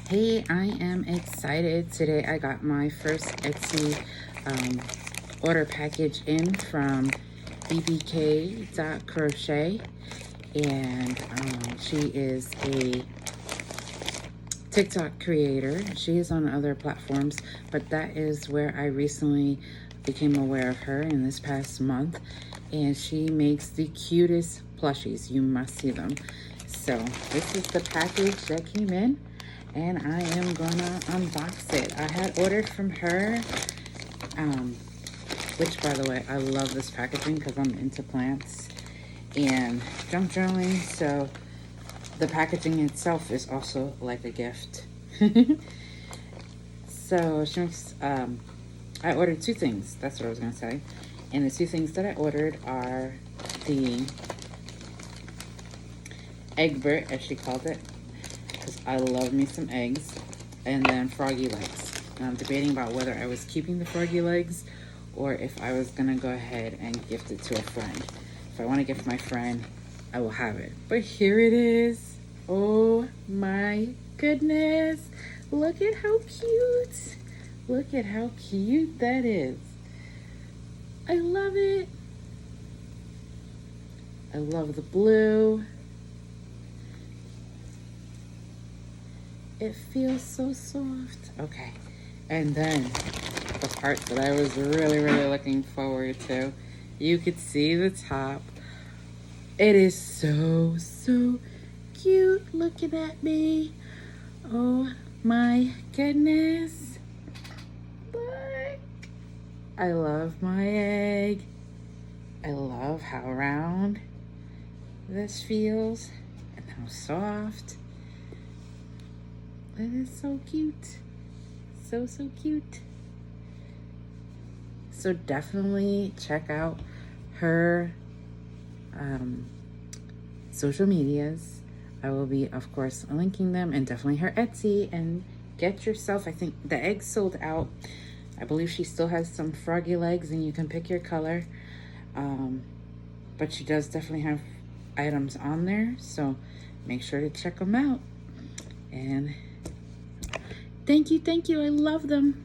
Hey, I am excited. Today I got my first Etsy order package in from bbk.crochet, and she is a TikTok creator. She is on other platforms, but that is where I recently became aware of her in this past month, and she makes the cutest plushies. You must see them. So this is the package that came in, and I am gonna unbox it. I had ordered from her, which, by the way, I love this packaging because I'm into plants and junk journaling, so the packaging itself is also like a gift. So she makes, I ordered two things. That's what I was gonna say. And the two things that I ordered are the egg Brit, as she called it, because I love me some eggs, and then froggy legs. And I'm debating about whether I was keeping the froggy legs or if I was gonna go ahead and gift it to a friend. If I want to gift my friend, I will have it. But here it is. Oh my goodness. Look at how cute. Look at how cute that is. I love it. I love the blue. It feels so soft. Okay. And then the part that I was really looking forward to. You could see the top. It is so cute looking at me. Oh my goodness. Look. I love my egg. I love how round this feels and how soft. It is so cute. So cute. So definitely check out her social medias. I will be, of course, linking them, and definitely her Etsy, and get yourself, I think the eggs sold out. I believe she still has some froggy legs and you can pick your color. But she does definitely have items on there, so make sure to check them out. And thank you. I love them.